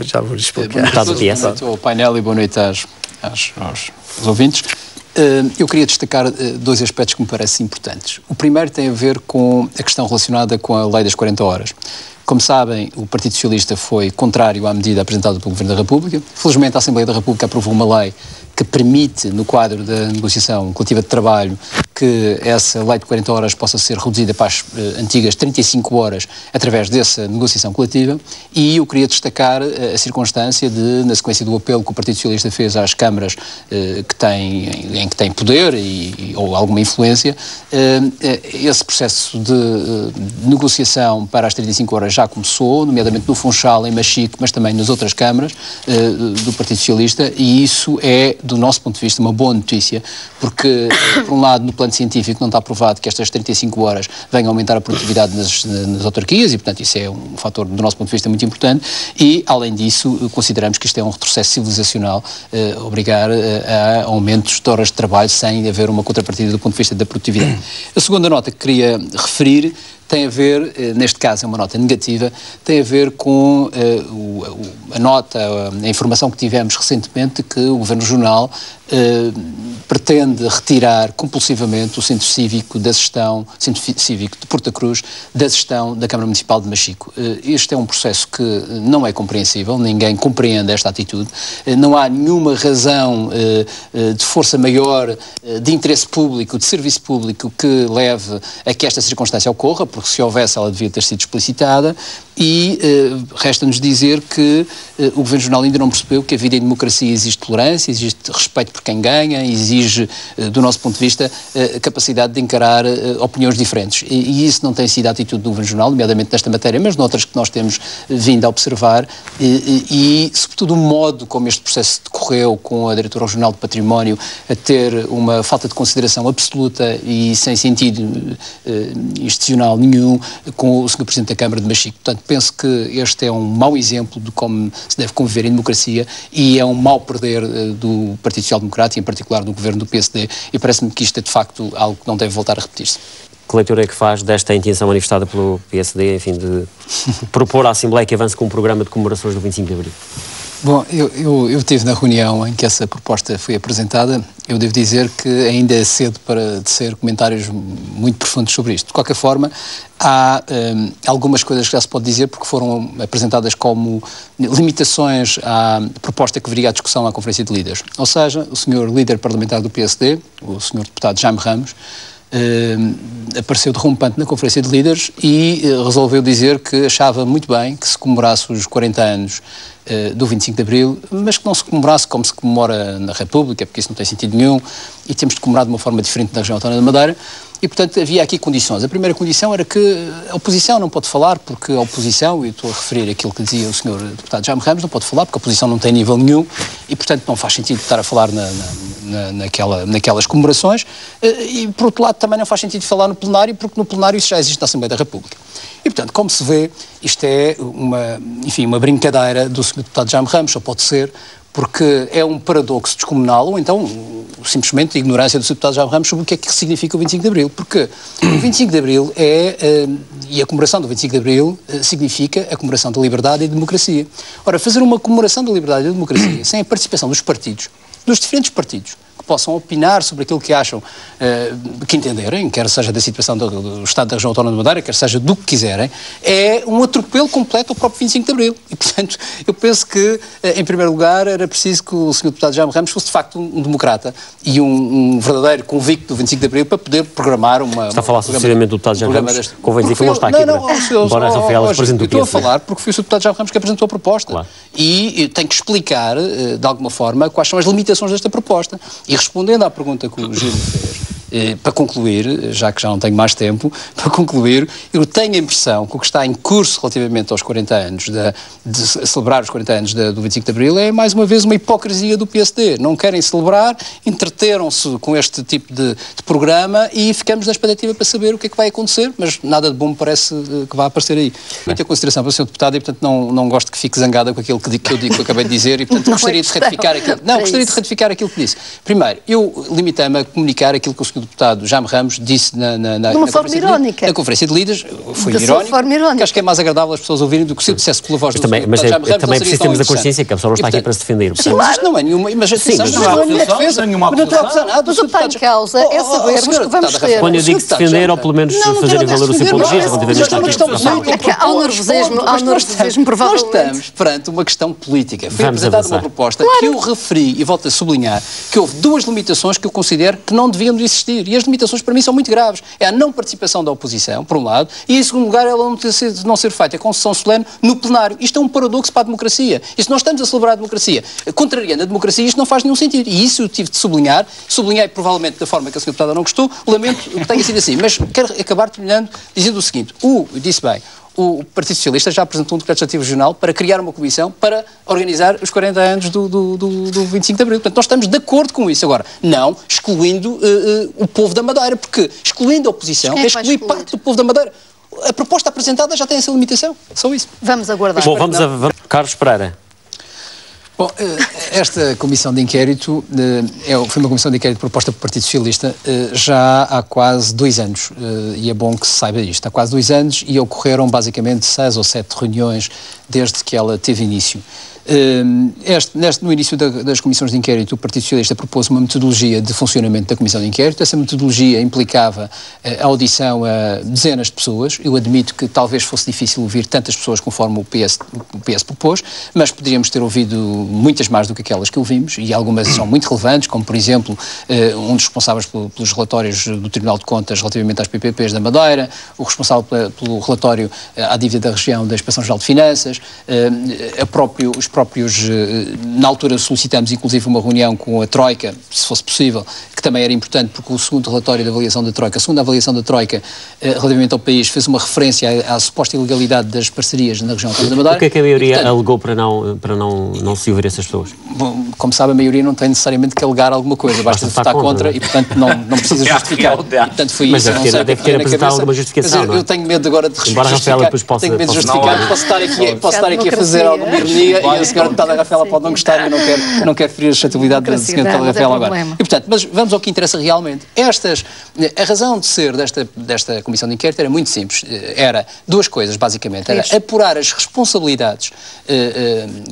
depois já vou explicar. Boa noite ao painel e boa noite aos ouvintes. Eu queria destacar dois aspectos que me parecem importantes. O primeiro tem a ver com a questão relacionada com a lei das 40 horas. Como sabem, o Partido Socialista foi contrário à medida apresentada pelo Governo da República. Felizmente, a Assembleia da República aprovou uma lei que permite, no quadro da negociação coletiva de trabalho, que essa lei de 40 horas possa ser reduzida para as antigas 35 horas através dessa negociação coletiva. E eu queria destacar a circunstância de, na sequência do apelo que o Partido Socialista fez às câmaras em que tem poder ou alguma influência, esse processo de negociação para as 35 horas já começou, nomeadamente no Funchal, em Machico, mas também nas outras câmaras do Partido Socialista, e isso é, do nosso ponto de vista, uma boa notícia, porque, por um lado, no plano científico não está provado que estas 35 horas venham a aumentar a produtividade nas autarquias, e, portanto, isso é um fator, do nosso ponto de vista, muito importante, e, além disso, consideramos que isto é um retrocesso civilizacional, obrigar a aumentos de horas de trabalho sem haver uma contrapartida do ponto de vista da produtividade. A segunda nota que queria referir tem a ver, neste caso é uma nota negativa, tem a ver com a informação que tivemos recentemente que o Governo Regional pretende retirar compulsivamente o Centro Cívico de Porta Cruz da gestão da Câmara Municipal de Machico. Este é um processo que não é compreensível, ninguém compreende esta atitude, não há nenhuma razão de força maior, de interesse público, de serviço público que leve a que esta circunstância ocorra, porque se houvesse ela devia ter sido explicitada, e resta-nos dizer que o Governo Regional ainda não percebeu que a vida em democracia existe tolerância, existe respeito por quem ganha, exige, do nosso ponto de vista, a capacidade de encarar opiniões diferentes. E isso não tem sido a atitude do Governo Regional, nomeadamente nesta matéria, mas noutras que nós temos vindo a observar, e sobretudo o modo como este processo decorreu, com a Diretora Regional de Património a ter uma falta de consideração absoluta e sem sentido institucional nenhum, com o Sr. Presidente da Câmara de Machico. Portanto, penso que este é um mau exemplo de como se deve conviver em democracia e é um mau perder do Partido Social Democrata, e em particular do Governo do PSD, e parece-me que isto é de facto algo que não deve voltar a repetir-se. Que leitura é que faz desta intenção manifestada pelo PSD, enfim, de propor à Assembleia que avance com um programa de comemorações do 25 de Abril? Bom, eu estive na reunião em que essa proposta foi apresentada. Eu devo dizer que ainda é cedo para tecer comentários muito profundos sobre isto. De qualquer forma, há algumas coisas que já se pode dizer porque foram apresentadas como limitações à proposta que viria à discussão à Conferência de Líderes. Ou seja, o senhor líder parlamentar do PSD, o senhor deputado Jaime Ramos, apareceu derrompante na Conferência de Líderes e resolveu dizer que achava muito bem que se comemorasse os 40 anos do 25 de Abril, mas que não se comemorasse como se comemora na República, porque isso não tem sentido nenhum, e temos de comemorar de uma forma diferente na região autónoma da Madeira. E, portanto, havia aqui condições. A primeira condição era que a oposição não pode falar, porque a oposição, e estou a referir aquilo que dizia o Sr. Deputado Jaime Ramos, não pode falar porque a oposição não tem nível nenhum e, portanto, não faz sentido estar a falar naquelas comemorações. E, por outro lado, também não faz sentido falar no plenário, porque no plenário isso já existe na Assembleia da República. E, portanto, como se vê, isto é uma brincadeira do Sr. Deputado Jaime Ramos, só pode ser, porque é um paradoxo descomunal, ou então simplesmente a ignorância do Sr. Deputado Jaime Ramos sobre o que é que significa o 25 de Abril. Porque o 25 de Abril e a comemoração do 25 de Abril significa a comemoração da liberdade e da democracia. Ora, fazer uma comemoração da liberdade e da democracia sem a participação dos partidos, dos diferentes partidos, que possam opinar sobre aquilo que acham, que entenderem, quer seja da situação do Estado da Região Autónoma da Madeira, quer seja do que quiserem, é um atropelo completo ao próprio 25 de Abril. E, portanto, eu penso que, em primeiro lugar, era preciso que o Sr. Deputado Jaime Ramos fosse, de facto, um democrata e um verdadeiro convicto do 25 de Abril para poder programar uma... Está a falar sucessivamente do Deputado Jaime Ramos, convém dizer que ele não está aqui. Embora Rafael apresente o PSD. Estou a falar porque foi o Sr. Deputado Jaime Ramos que apresentou a proposta. Claro. E tem que explicar, de alguma forma, quais são as limitações desta proposta. E respondendo à pergunta que o Gil fez, para concluir, já que já não tenho mais tempo, para concluir, eu tenho a impressão que o que está em curso relativamente aos 40 anos, de celebrar os 40 anos do 25 de Abril, é mais uma vez uma hipocrisia do PSD. Não querem celebrar, entreteram-se com este tipo de programa e ficamos na expectativa para saber o que é que vai acontecer, mas nada de bom me parece que vai aparecer aí. Muita consideração para o Sr. Deputado e, portanto, não gosto que fique zangada com aquilo que eu acabei de dizer e, portanto, gostaria de ratificar aquilo. Não, gostaria de ratificar aquilo que disse. Primeiro, eu limitei-me a comunicar aquilo que o Sr. o deputado Jaime Ramos disse de uma forma irónica. Na conferência de líderes, foi irónico, que acho que é mais agradável as pessoas ouvirem do que se eu dissesse pela voz do deputado Jaime Ramos. Também precisamos da consciência que a pessoa não está aqui para se defender. Sim, mas não é nenhuma, mas atenção, não é nenhuma defesa, não estou a acusar nada. Mas o que está em causa é sabermos que vamos ter... Quando eu digo se defender, ou pelo menos fazerem valer o seu ponto de vista, relativamente à há um nervosismo, provavelmente. Nós estamos perante uma questão política. Foi apresentada uma proposta que eu referi, e volto a sublinhar, que houve duas limitações que eu considero que não deviam de existir. E as limitações, para mim, são muito graves. É a não participação da oposição, por um lado, e, em segundo lugar, ela não ser feita com sessão solene no plenário. Isto é um paradoxo para a democracia. E se nós estamos a celebrar a democracia, contrariando a democracia, isto não faz nenhum sentido. E isso eu tive de sublinhar. Sublinhei, provavelmente, da forma que a senhora deputada não gostou. Lamento que tenha sido assim. Mas quero acabar terminando dizendo o seguinte. Disse bem, o Partido Socialista já apresentou um decreto legislativo regional para criar uma comissão para organizar os 40 anos do 25 de Abril. Portanto, nós estamos de acordo com isso. Agora, não excluindo o povo da Madeira, porque excluindo a oposição é excluir parte do povo da Madeira. A proposta apresentada já tem essa limitação. Só isso. Vamos aguardar. Bom, vamos Carlos Pereira. Bom, esta comissão de inquérito foi uma comissão de inquérito proposta pelo Partido Socialista já há quase 2 anos, e é bom que se saiba isto. Há quase 2 anos e ocorreram basicamente 6 ou 7 reuniões desde que ela teve início. No início das comissões de inquérito, o Partido Socialista propôs uma metodologia de funcionamento da comissão de inquérito. Essa metodologia implicava a audição a dezenas de pessoas. Eu admito que talvez fosse difícil ouvir tantas pessoas conforme o PS propôs, mas poderíamos ter ouvido muitas mais do que aquelas que ouvimos, e algumas são muito relevantes, como por exemplo um dos responsáveis pelos relatórios do Tribunal de Contas relativamente às PPPs da Madeira, o responsável pelo relatório à dívida da região da Inspeção-Geral de Finanças, os próprios, na altura solicitamos inclusive uma reunião com a Troika, se fosse possível, que também era importante, porque o segundo relatório da avaliação da Troika, a segunda avaliação da Troika relativamente ao país, fez uma referência à suposta ilegalidade das parcerias na região da Madeira. O que é que a maioria alegou para não se ouvir essas pessoas? Bom, como sabe, a maioria não tem necessariamente que alegar alguma coisa, basta votar contra e, portanto, não precisa justificar. E, portanto, foi mas isso. Deve ter apresentado alguma justificação, mas eu tenho medo agora de justificar. Tenho medo de justificar. Posso estar aqui a fazer alguma ironia e a senhora deputada Rafaela pode não gostar e eu não quero ferir a suscetibilidade da senhora deputada Rafaela agora. E, portanto, mas vamos ao que interessa realmente. A razão de ser desta comissão de inquérito era muito simples. Era 2 coisas, basicamente. Era apurar as responsabilidades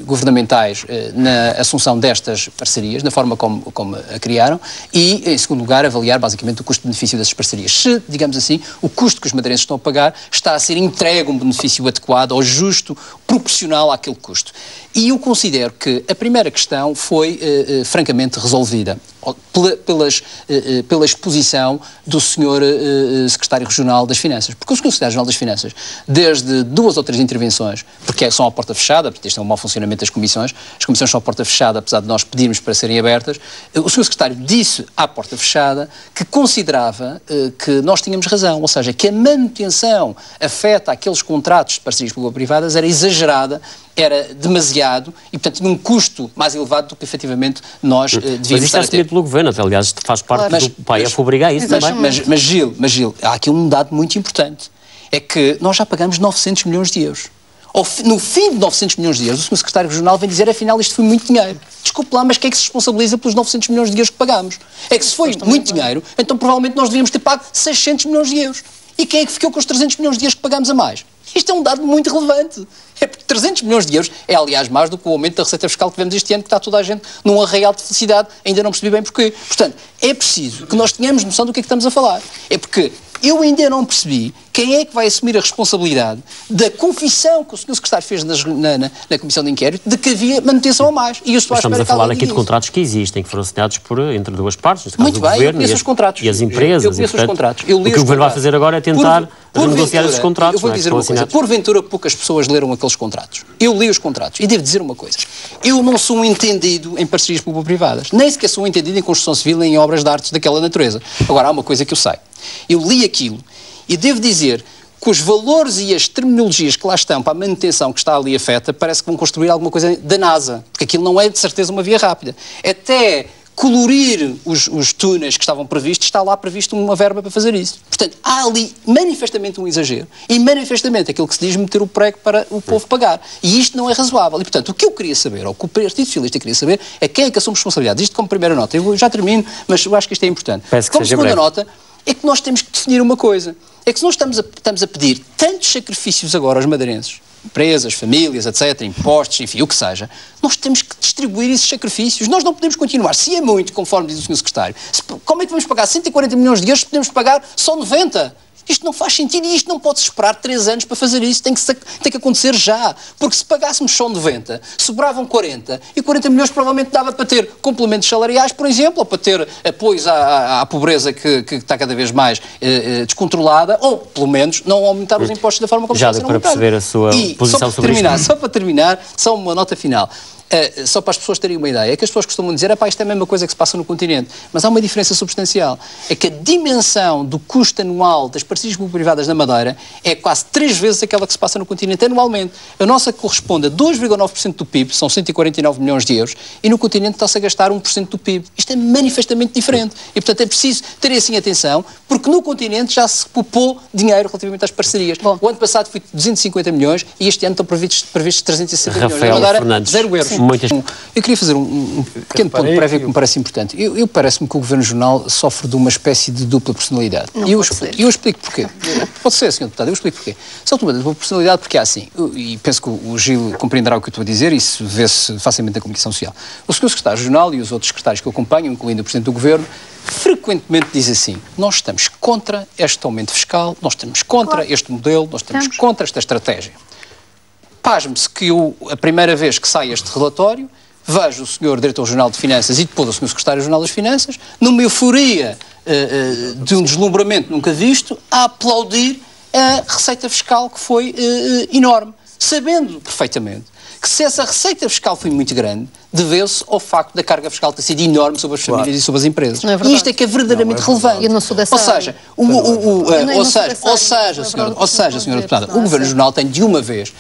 governamentais na assunção destas parcerias, na forma como a criaram, e, em segundo lugar, avaliar, basicamente, o custo-benefício dessas parcerias. Se, digamos assim, o custo que os madeirenses estão a pagar está a ser entregue um benefício adequado ou justo, proporcional àquele custo. E eu considero que a primeira questão foi, francamente, resolvida pela exposição do Sr. Secretário Regional das Finanças. Porque o Sr. Secretário Regional das Finanças, desde 2 ou 3 intervenções, porque são à porta fechada, porque isto é um mau funcionamento das comissões, as comissões são à porta fechada, apesar de nós pedirmos para serem abertas, o Sr. Secretário disse à porta fechada que considerava que nós tínhamos razão, ou seja, que a manutenção afeta aqueles contratos de parcerias público-privadas era exagerada, era demasiado e, portanto, tinha um custo mais elevado do que, efetivamente, nós devíamos estar a ter. Mas isto é assumido pelo Governo, aliás, isto faz parte do PAEF obrigar isso também. Mas, Gil, há aqui um dado muito importante. É que nós já pagamos 900 milhões de euros. No fim de 900 milhões de euros, o Sr. Secretário Regional vem dizer, afinal, isto foi muito dinheiro. Desculpe lá, mas quem é que se responsabiliza pelos 900 milhões de euros que pagámos? É que se foi muito dinheiro, então provavelmente nós devíamos ter pago 600 milhões de euros. E quem é que ficou com os 300 milhões de euros que pagámos a mais? Isto é um dado muito relevante. É porque 300 milhões de euros é, aliás, mais do que o aumento da receita fiscal que tivemos este ano, que está toda a gente num arraial de felicidade. Ainda não percebi bem porquê. Portanto, é preciso que nós tenhamos noção do que é que estamos a falar. É porque eu ainda não percebi quem é que vai assumir a responsabilidade da confissão que o Sr. Secretário fez na Comissão de Inquérito de que havia manutenção a mais. E eu estou estamos a falar aqui de contratos que existem, que foram assinados entre 2 partes, neste caso muito o bem, Governo e as empresas. Eu conheço os contratos. O que o Governo vai fazer agora é tentar renegociar esses contratos. Eu vou dizer uma coisa. Porventura, poucas pessoas leram aqueles contratos. Eu li os contratos. E devo dizer uma coisa. Eu não sou um entendido em parcerias público-privadas. Nem sequer sou um entendido em construção civil nem em obras de artes daquela natureza. Agora, há uma coisa que eu sei. Eu li aquilo e devo dizer que os valores e as terminologias que lá estão para a manutenção que está ali afeta, parece que vão construir alguma coisa da NASA. Porque aquilo não é, de certeza, uma via rápida. Até colorir os túneis que estavam previstos, está lá previsto uma verba para fazer isso. Portanto, há ali manifestamente um exagero e manifestamente aquilo que se diz meter o prego para o povo pagar. E isto não é razoável. E, portanto, o que eu queria saber, ou o que o Partido Socialista queria saber, é quem é que assume responsabilidades. Isto como primeira nota. Eu já termino, mas eu acho que isto é importante. Como segunda nota, é que nós temos que definir uma coisa. É que se nós estamos a pedir tantos sacrifícios agora aos madeirenses, empresas, famílias, etc., impostos, enfim, o que seja, nós temos que distribuir esses sacrifícios. Nós não podemos continuar, se é muito, conforme diz o Sr. Secretário, como é que vamos pagar 140 milhões de euros se podemos pagar só 90? Isto não faz sentido e isto não pode-se esperar 3 anos para fazer isso, tem que acontecer já, porque se pagássemos só 90, sobravam 40, e 40 milhões provavelmente dava para ter complementos salariais, por exemplo, ou para ter apoios à pobreza que está cada vez mais descontrolada, ou, pelo menos, não aumentar os impostos da forma como já deu para perceber a sua posição sobre isto. Só para terminar, só uma nota final. Só para as pessoas terem uma ideia, é que as pessoas costumam dizer, isto é a mesma coisa que se passa no continente, mas há uma diferença substancial, é que a dimensão do custo anual das parcerias público-privadas na Madeira é quase 3 vezes aquela que se passa no continente anualmente. A nossa corresponde a 2,9% do PIB, são 149 milhões de euros, e no continente está-se a gastar 1% do PIB. Isto é manifestamente diferente, e portanto é preciso ter assim atenção, porque no continente já se poupou dinheiro relativamente às parcerias. Bom, o ano passado foi 250 milhões, e este ano estão previstos 360 milhões. Na Madeira, 0 euros. Muitas... Eu queria fazer um pequeno ponto prévio que me parece importante. Eu parece-me que o Governo Regional sofre de uma espécie de dupla personalidade. E eu explico porquê. Pode ser, Sr. Deputado, eu explico porquê. Só uma dupla personalidade porque é assim, e penso que o Gil compreenderá o que eu estou a dizer, e isso vê-se facilmente na comunicação social. O Sr. Secretário Regional e os outros secretários que eu acompanho, incluindo o Presidente do Governo, frequentemente diz assim, nós estamos contra este aumento fiscal, nós estamos contra este modelo, nós estamos contra esta estratégia. Pasme-se que eu, a primeira vez que sai este relatório, vejo o Sr. Diretor-Geral de Finanças e depois o Sr. Secretário-Geral das Finanças, numa euforia de um deslumbramento nunca visto, a aplaudir a receita fiscal que foi enorme, sabendo perfeitamente que se essa receita fiscal foi muito grande, deveu-se ao facto da carga fiscal ter sido enorme sobre as famílias e sobre as empresas. E isto é que é verdadeiramente relevante. Eu não sou dessa área. Ou seja, Sra. Deputada, o Governo Regional tem de uma vez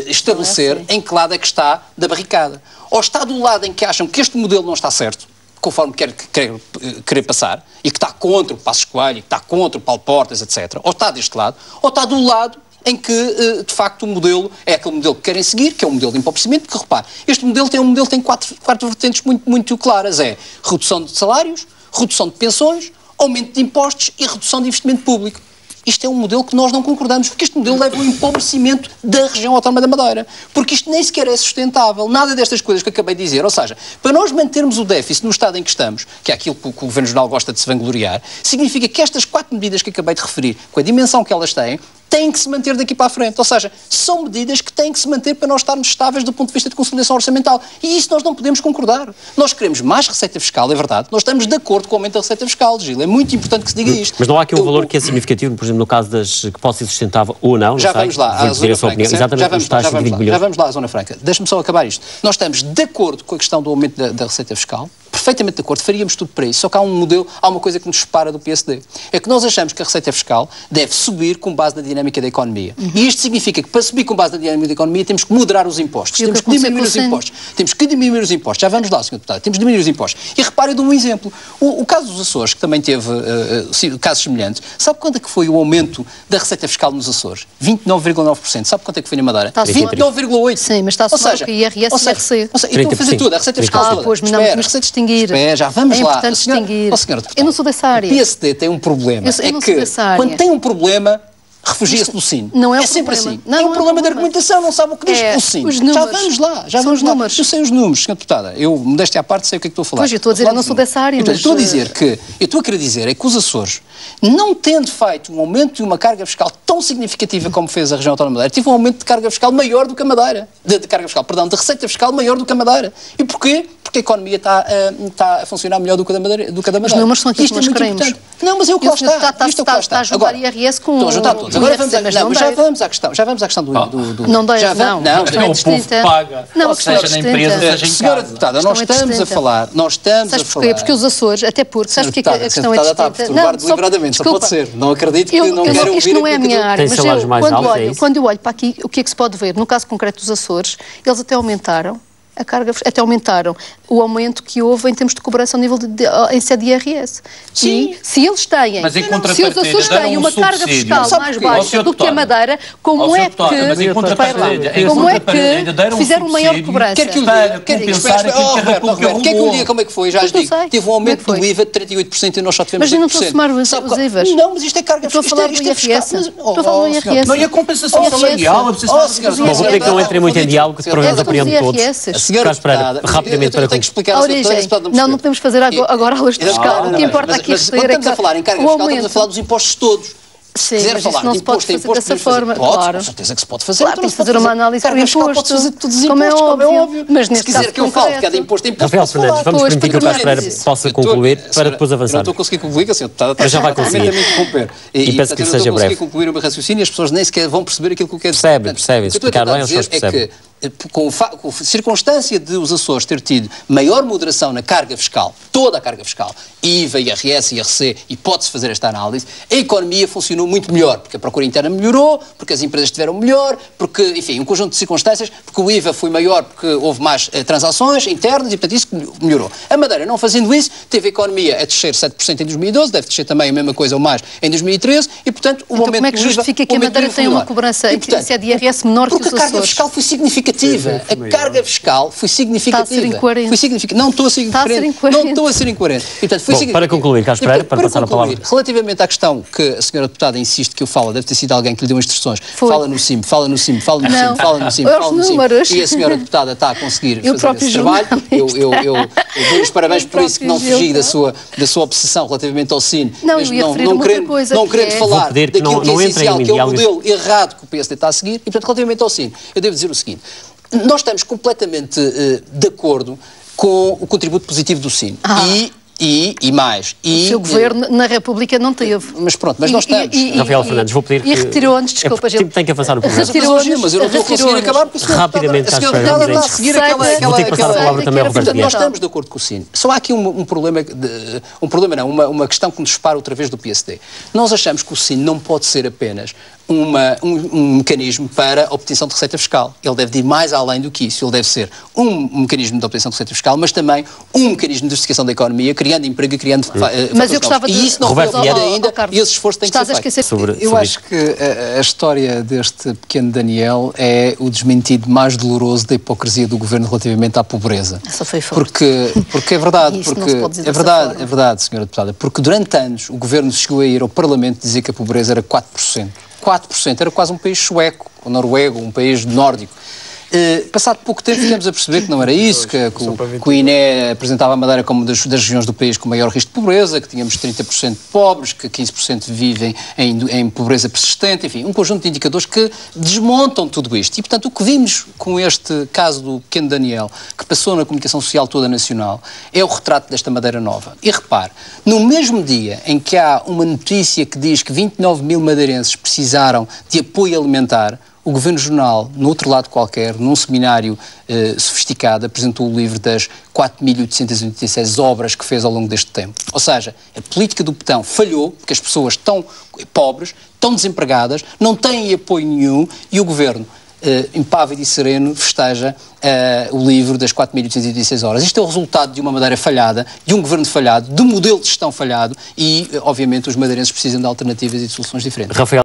estabelecer em que lado é que está da barricada. Ou está do lado em que acham que este modelo não está certo, conforme querer passar, e que está contra o Passos Coelho, e que está contra o Paulo Portas, etc. Ou está deste lado, ou está do lado em que, de facto, o modelo é aquele modelo que querem seguir, que é o modelo de empobrecimento, que, repare, este modelo tem quatro vertentes muito claras. É redução de salários, redução de pensões, aumento de impostos e redução de investimento público. Isto é um modelo que nós não concordamos, porque este modelo leva ao empobrecimento da região autónoma da Madeira. Porque isto nem sequer é sustentável. Nada destas coisas que acabei de dizer. Ou seja, para nós mantermos o déficit no estado em que estamos, que é aquilo que o Governo Regional gosta de se vangloriar, significa que estas 4 medidas que acabei de referir, com a dimensão que elas têm que se manter daqui para a frente. Ou seja, são medidas que têm que se manter para nós estarmos estáveis do ponto de vista de consolidação orçamental. E isso nós não podemos concordar. Nós queremos mais receita fiscal, é verdade. Nós estamos de acordo com o aumento da receita fiscal, Gil. É muito importante que se diga isto. Mas não há aqui um valor que é significativo, por exemplo, no caso das que pode ser sustentável ou não? Já vamos lá à Zona Franca. Já vamos lá à Zona Franca. Deixa-me só acabar isto. Nós estamos de acordo com a questão do aumento da receita fiscal, perfeitamente de acordo, faríamos tudo para isso, só que há uma coisa que nos separa do PSD. É que nós achamos que a receita fiscal deve subir com base na dinâmica da economia. E isto significa que para subir com base na dinâmica da economia temos que moderar os impostos, temos que diminuir os impostos. Temos que diminuir os impostos. Já vamos lá, Sr. Deputado, temos que diminuir os impostos. E repare, eu dou um exemplo. O caso dos Açores, que também teve casos semelhantes, sabe quanto é que foi o aumento da receita fiscal nos Açores? 29,9%. Sabe quanto é que foi na Madeira? 29,8%. Sim, mas está a somar o IRS e IRC. Então fazer tudo, a receita fiscal toda. Pois, mas não temos que distinguir. Já vamos lá. É importante distinguir. Eu não sou dessa área. O PSD tem um problema. É que quando tem um problema, refugia-se no SIN. Não é sempre assim. É um problema de argumentação, não sabe o que diz o SIN. Já vamos lá. Eu sei os números, Sra. Deputada. Eu, modéstia à parte, sei o que é que estou a falar. Pois, eu estou a dizer, eu não sou dessa área. Então, estou a querer dizer é que os Açores, não tendo feito um aumento de uma carga fiscal tão significativa como fez a região autónoma da Madeira, tive um aumento de carga fiscal maior do que a Madeira. De receita fiscal maior do que a Madeira. E porquê? Porque a economia está a funcionar melhor do que a da Madeira. Os números são aquilo que nós queremos. Não, mas é o que lá está. Está a juntar IRS com o IRC. Agora já vamos à questão do... Não deve, não. Não, o povo paga. Não, seja na empresa, seja em casa. Senhora Deputada, nós estamos a falar... Sabes porquê? Porque os Açores, até porque... Sabes porque a questão é distinta? Está a perturbar deliberadamente, só pode ser. Não acredito que não quero ouvir... Isto não é a minha área, mas quando eu olho para aqui, o que é que se pode ver? No caso concreto dos Açores, eles até aumentaram a carga, até aumentaram o aumento que houve em termos de cobrança ao nível em sede de IRS. Sim. E se eles têm, mas em se os Açores têm uma carga fiscal mais baixa do que a Madeira, como é que fizeram uma maior cobrança? Quer que eu lhe diga como é que foi, já lhes digo. Teve um aumento do IVA de 38% e nós só tivemos 8%. Mas eu não estou a somar os IVAs. Não, mas isto é carga fiscal. Estou a falar do IRS. Estou a falar do IRS. Não, e a compensação salarial? Vou pedir que não entre muito em diálogo, que por vezes apreendo todos. Rapidamente para tenho que explicar a origem. Não podemos fazer agora aulas de fiscal. O que importa aqui é que quando estamos a falar em carga fiscal, estamos a falar dos impostos todos. Sim, mas isso não se pode fazer dessa forma. Claro. Com certeza que se pode fazer. Claro, tem que fazer uma análise do imposto. Pode fazer todos os como impostos, como é óbvio. Mas se quiser que eu fale de cada imposto, Rafael Fernandes, vamos permitir que o Carlos Pereira possa concluir para depois avançar. Eu não estou a conseguir concluir, que a senhora deputada já vai conseguir. E peço que seja breve. Eu não estou a conseguir concluir o meu raciocínio e as pessoas nem sequer vão perceber aquilo que eu quero dizer. Percebem. Se explicar bem, as pessoas percebem. Com a circunstância de os Açores ter tido maior moderação na carga fiscal, toda a carga fiscal, IVA, IRS, IRC, e pode-se fazer esta análise, a economia funcionou muito melhor, porque a procura interna melhorou, porque as empresas estiveram melhor, porque, enfim, um conjunto de circunstâncias, porque o IVA foi maior, porque houve mais transações internas e, portanto, isso melhorou. A Madeira, não fazendo isso, teve a economia a descer 7% em 2012, deve descer também a mesma coisa ou mais em 2013, e, portanto, o aumento do IVA... Como é que justifica que a Madeira tem uma cobrança em sede de IRS menor que os Açores? Porque a carga fiscal foi significativa. A carga fiscal foi significativa. Está a ser incoerente. Não estou a ser incoerente. Não estou a ser incoerente. Portanto, foi para concluir, Carlos Pereira, para passar a palavra. Relativamente à questão que a senhora deputada insiste que eu falo, deve ter sido alguém que lhe deu instruções. Fala no CIM. E a senhora deputada está a conseguir fazer esse trabalho. Eu dou os parabéns por isso, que não fugi da sua obsessão relativamente ao CIM. Não querendo falar daquilo que é essencial, que é o modelo errado que o PSD está a seguir. E, portanto, relativamente ao CIM, eu devo dizer o seguinte. Nós estamos completamente de acordo com o contributo positivo do SIN. E mais. O seu governo na República não teve. Mas pronto, mas nós estamos. Rafael Fernandes, vou pedir que... E retirou-nos, desculpa, tem que avançar o programa. Mas eu não estou a conseguir acabar porque rapidamente, a senhora está a seguir aquela... Vou ter que passar a palavra também ao Roberto Guiar. Nós estamos de acordo com o SIN. Só há aqui uma questão que nos separa outra vez do PSD. Nós achamos que o SIN não pode ser apenas um mecanismo para a obtenção de receita fiscal. Ele deve ir mais além do que isso. Ele deve ser um mecanismo de obtenção de receita fiscal, mas também um mecanismo de diversificação da economia, criando emprego e criando mas eu gostava de... E isso não foi ainda, e esse esforço tem que ser feito. Eu acho que a história deste pequeno Daniel é o desmentido mais doloroso da hipocrisia do governo relativamente à pobreza. Essa foi forte. Porque é verdade, é verdade, senhora deputada, porque durante anos o governo chegou a ir ao Parlamento dizer que a pobreza era 4%. 4%, era quase um país sueco, ou noruego, um país nórdico. Passado pouco tempo ficamos a perceber que não era isso, que o INE apresentava a Madeira como das regiões do país com maior risco de pobreza, que tínhamos 30% de pobres, que 15% vivem em pobreza persistente, enfim, um conjunto de indicadores que desmontam tudo isto. E, portanto, o que vimos com este caso do pequeno Daniel, que passou na comunicação social toda nacional, é o retrato desta Madeira nova. E repare, no mesmo dia em que há uma notícia que diz que 29 mil madeirenses precisaram de apoio alimentar, o Governo Jornal, no outro lado qualquer, num seminário sofisticado, apresentou o livro das 4.886 obras que fez ao longo deste tempo. Ou seja, a política do petão falhou, porque as pessoas estão pobres, estão desempregadas, não têm apoio nenhum, e o Governo, impávido e sereno, festeja o livro das 4.886 horas. Isto é o resultado de uma Madeira falhada, de um governo falhado, de um modelo de gestão falhado, e, obviamente, os madeirenses precisam de alternativas e de soluções diferentes. Rafael